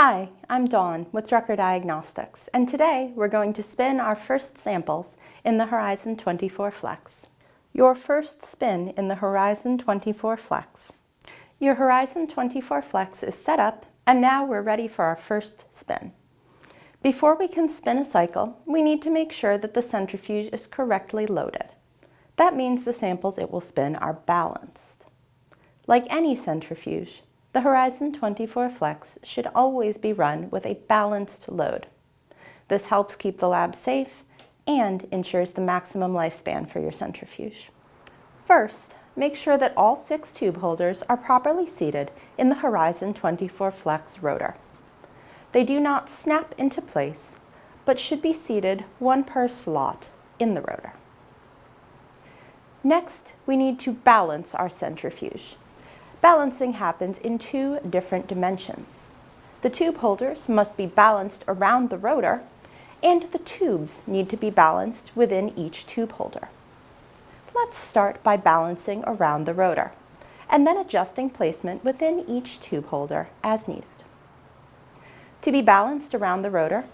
Hi, I'm Dawn with Drucker Diagnostics, and today we're going to spin our first samples in the Horizon 24 Flex. Your first spin in the Horizon 24 Flex. Your Horizon 24 Flex is set up, and now we're ready for our first spin. Before we can spin a cycle, we need to make sure that the centrifuge is correctly loaded. That means the samples it will spin are balanced. Like any centrifuge, the Horizon 24 Flex should always be run with a balanced load. This helps keep the lab safe and ensures the maximum lifespan for your centrifuge. First, make sure that all 6 tube holders are properly seated in the Horizon 24 Flex rotor. They do not snap into place, but should be seated one per slot in the rotor. Next, we need to balance our centrifuge. Balancing happens in 2 different dimensions. The tube holders must be balanced around the rotor, and the tubes need to be balanced within each tube holder. Let's start by balancing around the rotor, and then adjusting placement within each tube holder as needed. To be balanced around the rotor,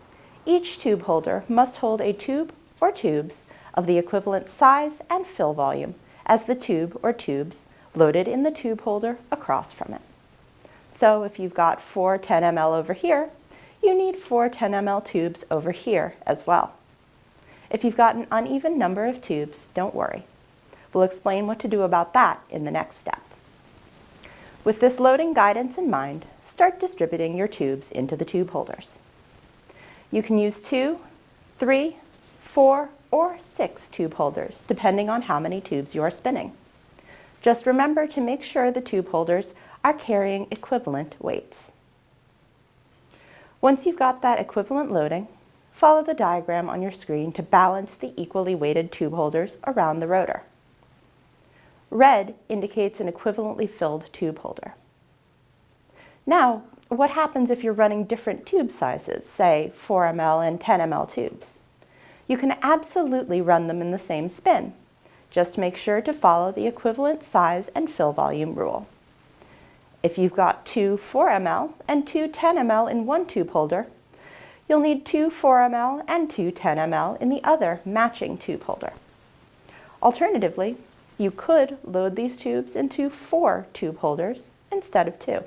each tube holder must hold a tube or tubes of the equivalent size and fill volume as the tube or tubes loaded in the tube holder across from it. So if you've got 4 10 ml over here, you need 4 10 ml tubes over here as well. If you've got an uneven number of tubes, don't worry. We'll explain what to do about that in the next step. With this loading guidance in mind, start distributing your tubes into the tube holders. You can use 2, 3, 4, or 6 tube holders, depending on how many tubes you are spinning. Just remember to make sure the tube holders are carrying equivalent weights. Once you've got that equivalent loading, follow the diagram on your screen to balance the equally weighted tube holders around the rotor. Red indicates an equivalently filled tube holder. Now, what happens if you're running different tube sizes, say 4 ml and 10 ml tubes? You can absolutely run them in the same spin. Just make sure to follow the equivalent size and fill volume rule. If you've got 2 4 ml and 2 10 ml in one tube holder, you'll need 2 4 ml and 2 10 ml in the other matching tube holder. Alternatively, you could load these tubes into 4 tube holders instead of 2.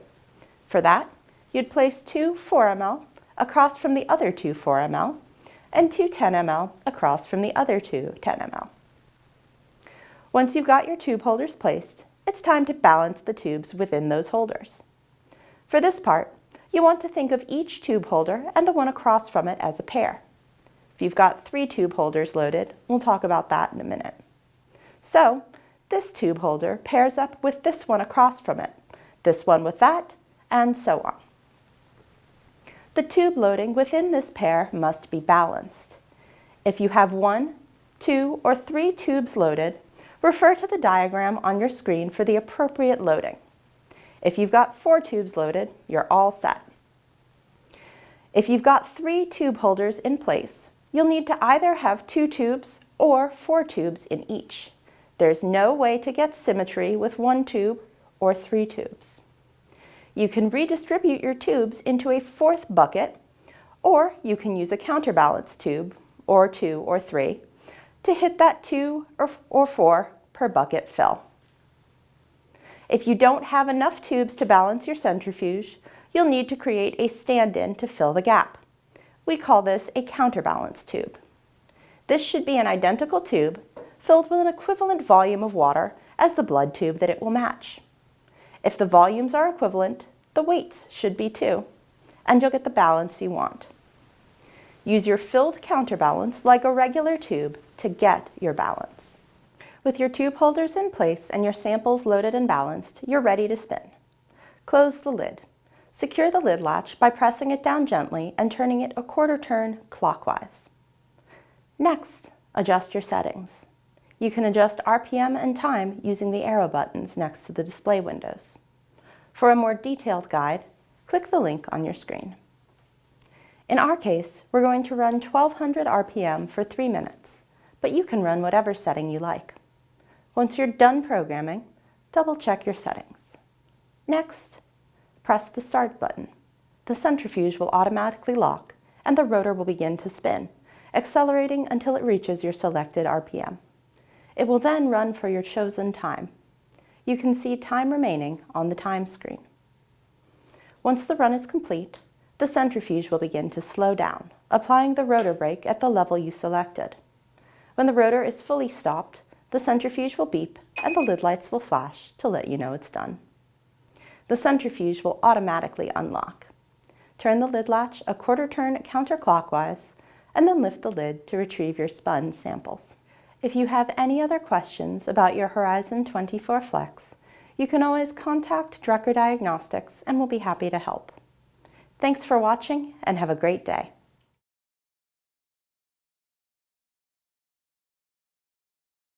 For that, you'd place 2 4 ml across from the other 2 4 ml and 2 10 ml across from the other 2 10 ml. Once you've got your tube holders placed, it's time to balance the tubes within those holders. For this part, you want to think of each tube holder and the one across from it as a pair. If you've got 3 tube holders loaded, we'll talk about that in a minute. So, this tube holder pairs up with this one across from it, this one with that, and so on. The tube loading within this pair must be balanced. If you have 1, 2, or 3 tubes loaded, refer to the diagram on your screen for the appropriate loading. If you've got 4 tubes loaded, you're all set. If you've got 3 tube holders in place, you'll need to either have 2 tubes or 4 tubes in each. There's no way to get symmetry with 1 tube or 3 tubes. You can redistribute your tubes into a 4th bucket, or you can use a counterbalance tube, or 2 or 3, to hit that 2 or 4 per bucket fill. If you don't have enough tubes to balance your centrifuge, you'll need to create a stand-in to fill the gap. We call this a counterbalance tube. This should be an identical tube filled with an equivalent volume of water as the blood tube that it will match. If the volumes are equivalent, the weights should be too, and you'll get the balance you want. Use your filled counterbalance like a regular tube to get your balance. With your tube holders in place and your samples loaded and balanced, you're ready to spin. Close the lid. Secure the lid latch by pressing it down gently and turning it a quarter turn clockwise. Next, adjust your settings. You can adjust RPM and time using the arrow buttons next to the display windows. For a more detailed guide, click the link on your screen. In our case, we're going to run 1200 RPM for 3 minutes, but you can run whatever setting you like. Once you're done programming, double-check your settings. Next, press the Start button. the centrifuge will automatically lock and the rotor will begin to spin, accelerating until it reaches your selected RPM. It will then run for your chosen time. You can see time remaining on the time screen. Once the run is complete, the centrifuge will begin to slow down, applying the rotor brake at the level you selected. When the rotor is fully stopped, the centrifuge will beep and the lid lights will flash to let you know it's done. The centrifuge will automatically unlock. Turn the lid latch a quarter turn counterclockwise and then lift the lid to retrieve your spun samples. If you have any other questions about your Horizon 24 Flex, you can always contact Drucker Diagnostics and we'll be happy to help. Thanks for watching and have a great day.